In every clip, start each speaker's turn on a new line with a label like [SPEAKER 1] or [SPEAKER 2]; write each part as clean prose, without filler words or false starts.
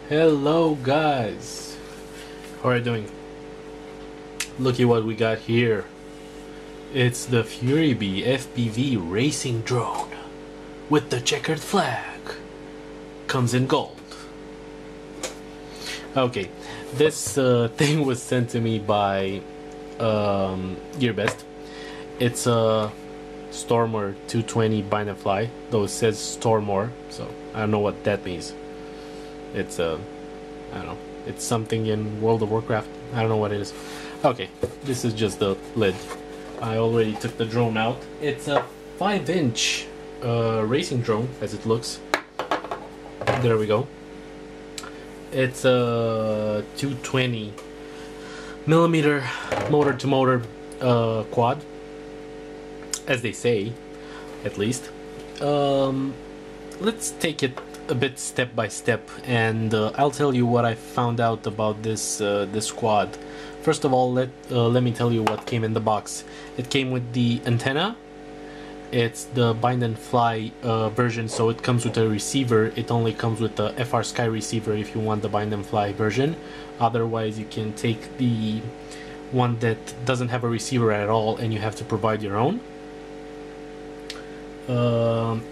[SPEAKER 1] Hello guys, how are you doing? Looky what we got here. It's the Furibee FPV racing drone with the checkered flag. Comes in gold. Okay, this thing was sent to me by GearBest. It's a Stormer 220 BNF fly, though it says Stormore, so I don't know what that means. It's I don't know, it's something in World of Warcraft. I don't know what it is. Okay, this is just the lid. I already took the drone out. It's a 5-inch racing drone, as it looks. There we go. It's a 220 millimeter motor to motor quad, as they say, at least. Let's take it a bit step by step, and I'll tell you what I found out about this this quad. First of all, let me tell you what came in the box. It came with the antenna. It's the bind and fly version, so it comes with a receiver. It only comes with the FR Sky receiver if you want the bind and fly version. Otherwise, you can take the one that doesn't have a receiver at all, and you have to provide your own.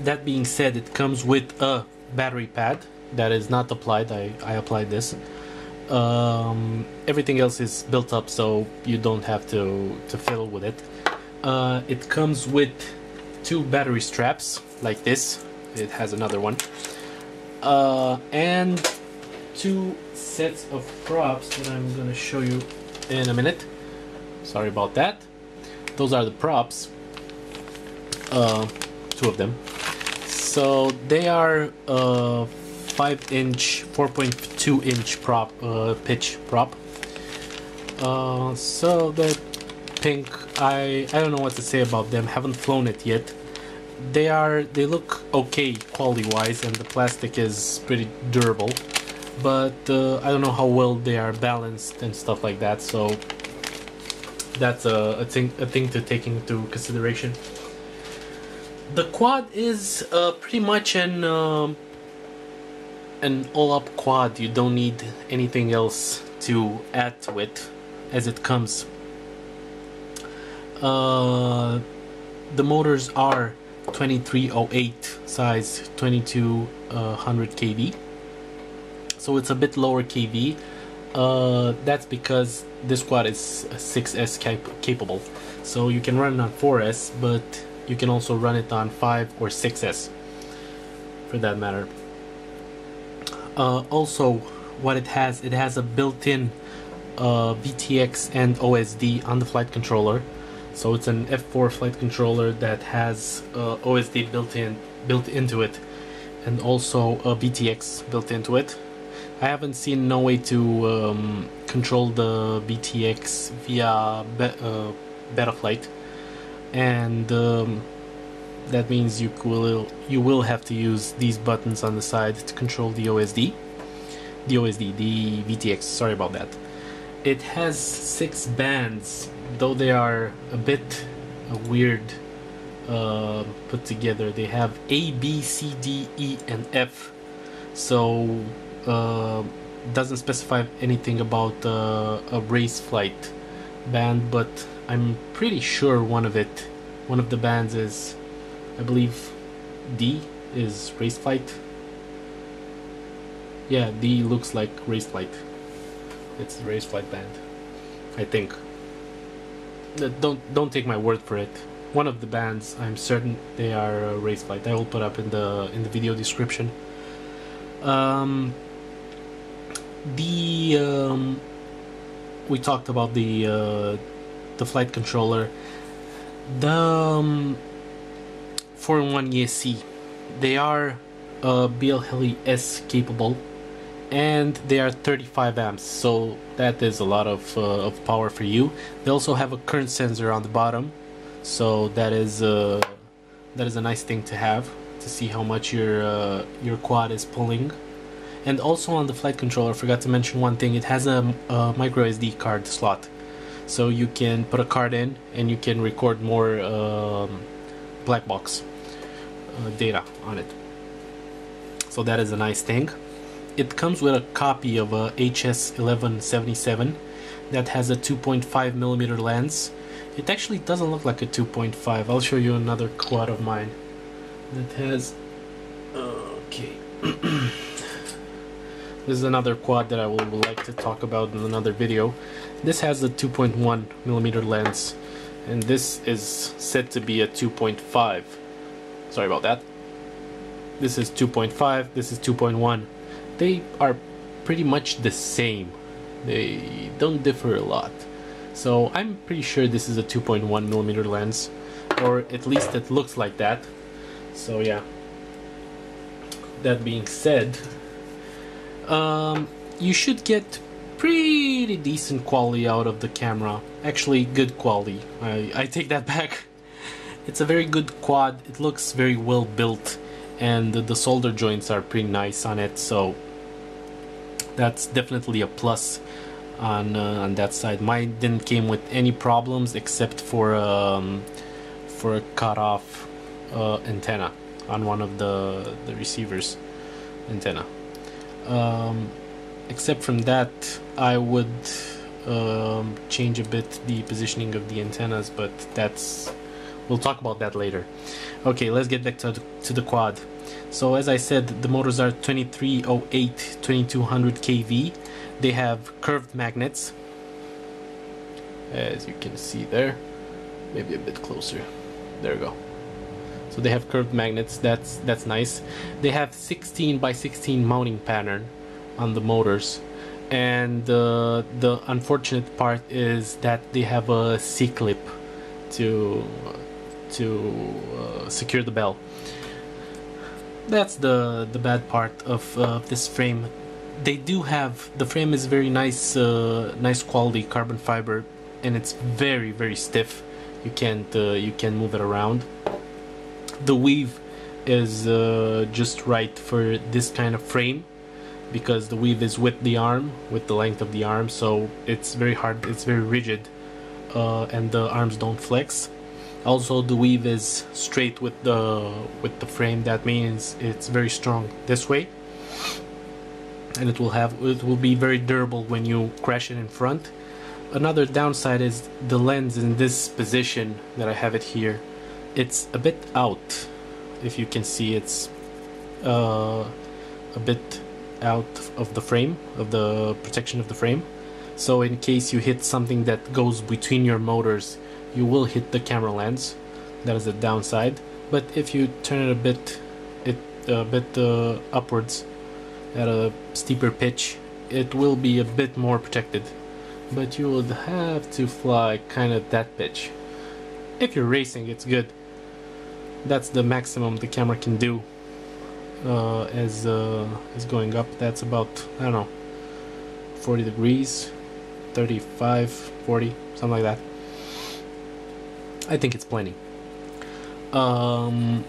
[SPEAKER 1] That being said, it comes with a battery pad that is not applied. I applied this. Everything else is built up, so you don't have to fiddle with it. It comes with 2 battery straps like this. It has another one, and 2 sets of props that I'm gonna show you in a minute. Sorry about that. Those are the props, 2 of them. So they are 5-inch, 4.2-inch prop, pitch prop. So the pink, I don't know what to say about them. Haven't flown it yet. They look okay quality wise, and the plastic is pretty durable. But I don't know how well they are balanced and stuff like that. So that's a thing to take into consideration. The quad is pretty much an all-up quad. You don't need anything else to add to it, as it comes. The motors are 2308 size, 2200 kV, so it's a bit lower kV. That's because this quad is 6S capable, so you can run it on 4S, but you can also run it on 5 or 6S for that matter. Also, what it has a built-in VTX and OSD on the flight controller. So it's an F4 flight controller that has OSD built into it, and also a VTX built into it. I haven't seen no way to control the VTX via Betaflight, and that means you will have to use these buttons on the side to control the VTX. Sorry about that. It has 6 bands, though they are a bit weird put together. They have A, B, C, D, E, and F. So doesn't specify anything about a race flight band, but I'm pretty sure one of the bands is, I believe, D is race flight. Yeah, D looks like race flight. It's the race flight band, I think. Don't take my word for it. One of the bands, I'm certain they are race flight. I will put up in the video description. We talked about the flight controller. The 4-in-1 ESC, they are BLHeli-S capable, and they are 35 amps, so that is a lot of power for you. They also have a current sensor on the bottom, so that is a nice thing to have, to see how much your quad is pulling. And also on the flight controller, I forgot to mention one thing. It has a micro SD card slot, so you can put a card in and you can record more black box data on it. So that is a nice thing. it comes with a copy of a HS1177 that has a 2.5mm lens. It actually doesn't look like a 2.5. I'll show you another quad of mine that has okay. This is another quad that I would like to talk about in another video. This has a 2.1mm lens, and this is said to be a 2.5. Sorry about that. This is 2.5, this is 2.1. They are pretty much the same. They don't differ a lot. So I'm pretty sure this is a 2.1mm lens, or at least it looks like that. So yeah. That being said, you should get pretty decent quality out of the camera. Actually, good quality. I take that back. It's a very good quad. It looks very well built, and the solder joints are pretty nice on it. So that's definitely a plus on that side. Mine didn't came with any problems except for a cut-off antenna on one of the receivers antenna. Except from that, I would change a bit the positioning of the antennas, but we'll talk about that later. Okay, let's get back to the quad. So as I said, the motors are 2308 2200 kV. They have curved magnets, as you can see there. Maybe a bit closer. There we go. So they have curved magnets. That's nice. They have 16 by 16 mounting pattern on the motors, and the unfortunate part is that they have a C-clip to secure the bell. That's the bad part of this frame. They do have, the frame is very nice, nice quality carbon fiber, and it's very stiff. You can't move it around. The weave is just right for this kind of frame, because the weave is with the arm, with the length of the arm, so it's very hard, it's very rigid, and the arms don't flex. Also, the weave is straight with the frame. That means it's very strong this way, and it will be very durable when you crash it in front. Another downside is the lens in this position that I have it here. It's a bit out. If you can see, it's a bit out of the frame, of the protection of the frame. So in case you hit something that goes between your motors, you will hit the camera lens. That is a downside. But if you turn it a bit upwards at a steeper pitch, it will be a bit more protected. But you would have to fly kind of that pitch. If you're racing, it's good. That's the maximum the camera can do as going up. That's about, I don't know, 40 degrees, 35, 40, something like that. I think it's plenty. The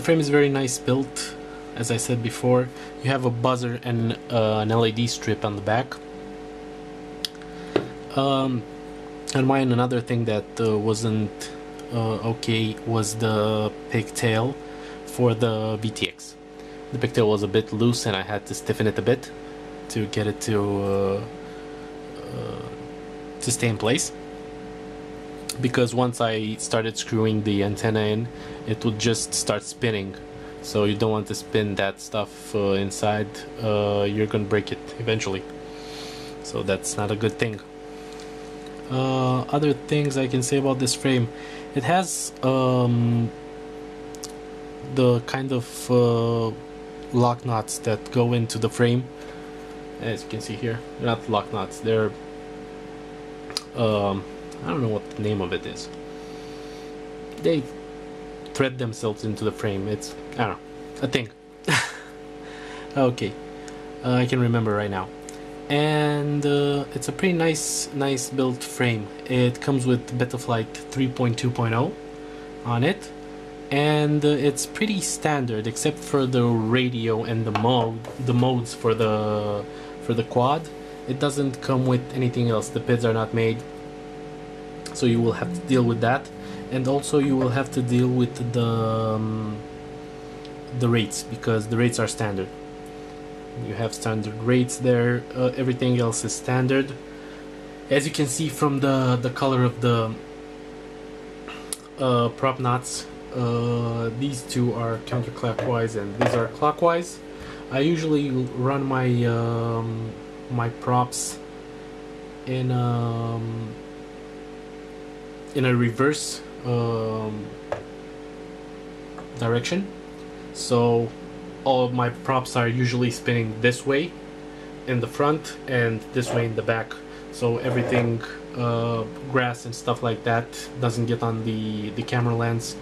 [SPEAKER 1] frame is very nice built, as I said before. You have a buzzer and an LED strip on the back. And mine, another thing that wasn't okay was the pigtail for the VTX. The pigtail was a bit loose, and I had to stiffen it a bit to get it to stay in place. Because once I started screwing the antenna in, it would just start spinning. So you don't want to spin that stuff inside. You're gonna break it eventually. So that's not a good thing. Other things I can say about this frame, it has the kind of lock nuts that go into the frame. As you can see here, they're not lock nuts, they're I don't know what the name of it is. They thread themselves into the frame. It's, I don't know, a thing. Okay, I can remember right now. And it's a pretty nice built frame. It comes with Betaflight 3.2.0 on it, and it's pretty standard except for the radio and the modes for the quad. It doesn't come with anything else. The PIDs are not made, so you will have to deal with that, and also you will have to deal with the rates, because the rates are standard. You have standard rates there. Everything else is standard. As you can see from the color of the prop knots, these two are counterclockwise and these are clockwise. I usually run my my props in a reverse direction, so all of my props are usually spinning this way in the front and this way in the back, so everything grass and stuff like that doesn't get on the camera lens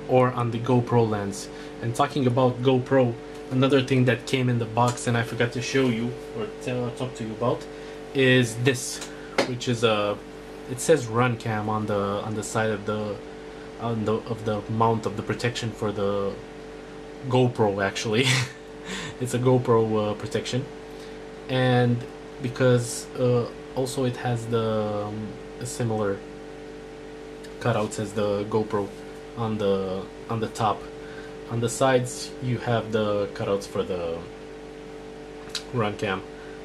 [SPEAKER 1] or on the GoPro lens. And talking about GoPro, another thing that came in the box and I forgot to show you or talk to you about is this, which is it says run cam on the side of the mount of the protection for the GoPro. Actually it's a GoPro protection, and because also it has the similar cutouts as the GoPro on the top. On the sides you have the cutouts for the run cam,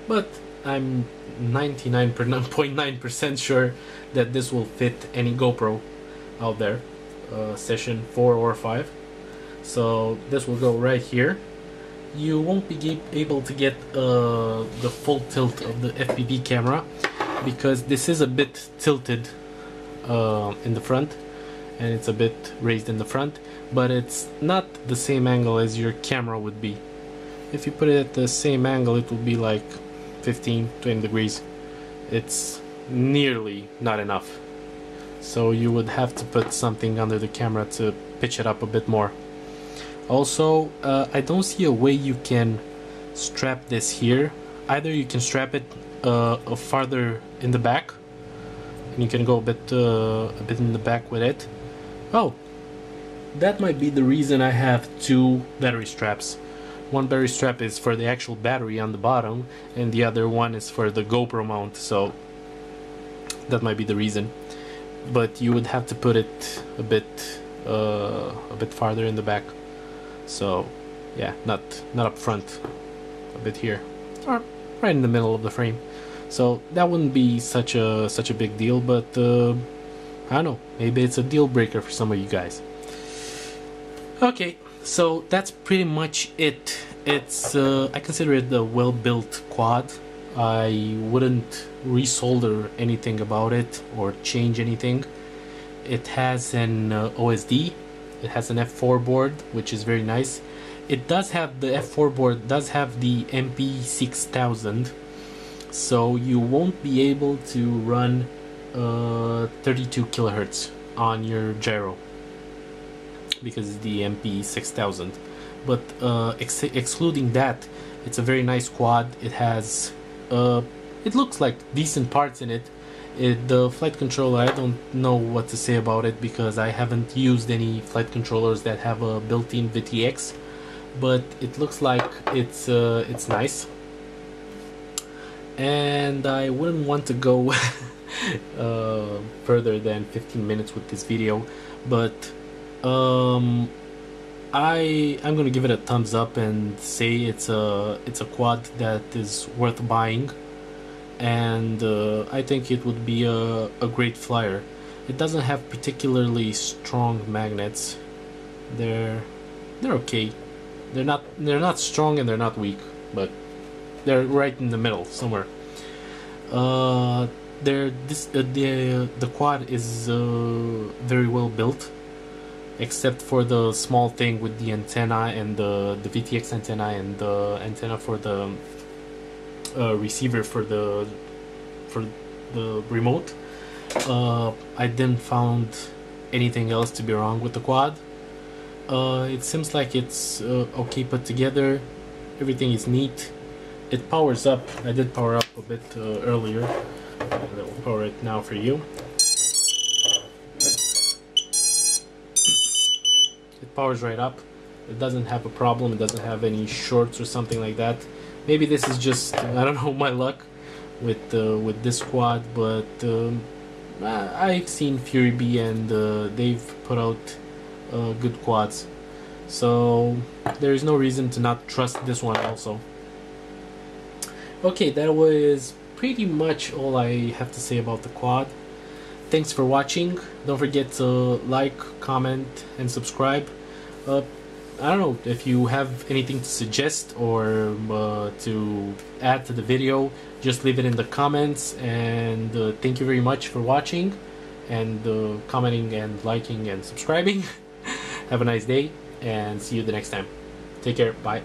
[SPEAKER 1] but I'm 99.9% sure that this will fit any GoPro out there, session 4 or 5. So this will go right here. You won't be able to get the full tilt of the FPV camera because this is a bit tilted in the front and it's a bit raised in the front, but it's not the same angle as your camera would be. If you put it at the same angle, it would be like 15-20 degrees. It's nearly not enough, so you would have to put something under the camera to pitch it up a bit more. Also, I don't see a way you can strap this here. Either you can strap it farther in the back, and you can go a bit in the back with it. Oh, that might be the reason I have two battery straps. One battery strap is for the actual battery on the bottom, and the other one is for the GoPro mount, so that might be the reason. But you would have to put it a bit farther in the back. So yeah, not up front, a bit here, or right in the middle of the frame. So that wouldn't be such a big deal, but I don't know, maybe it's a deal breaker for some of you guys. Okay, so that's pretty much it. It's I consider it a well-built quad. I wouldn't resolder anything about it or change anything. It has an OSD. It has an F4 board, which is very nice. It does have the F4 board does have the MP6000, so you won't be able to run 32 kilohertz on your gyro because it's the MP6000. But excluding that, it's a very nice quad. It has it looks like decent parts in it. The flight controller, I don't know what to say about it because I haven't used any flight controllers that have a built-in VTX, but it looks like it's nice. And I wouldn't want to go further than 15 minutes with this video, but I'm gonna give it a thumbs up and say it's a quad that is worth buying. And I think it would be a great flyer. It doesn't have particularly strong magnets. They're okay. They're not strong and they're not weak, but they're right in the middle somewhere. The quad is very well built, except for the small thing with the antenna and the VTX antenna and the antenna for the receiver for the remote. I didn't found anything else to be wrong with the quad. It seems like it's okay put together. Everything is neat. It powers up. I did power up a bit earlier. I will power it now for you. It powers right up. It doesn't have a problem. It doesn't have any shorts or something like that. Maybe this is just, I don't know, my luck with this quad, but I've seen Furibee and they've put out good quads, so there is no reason to not trust this one also. Okay, that was pretty much all I have to say about the quad. Thanks for watching. Don't forget to like, comment, and subscribe. I don't know if you have anything to suggest or to add to the video, just leave it in the comments. And thank you very much for watching and commenting and liking and subscribing. Have a nice day and see you the next time. Take care. Bye.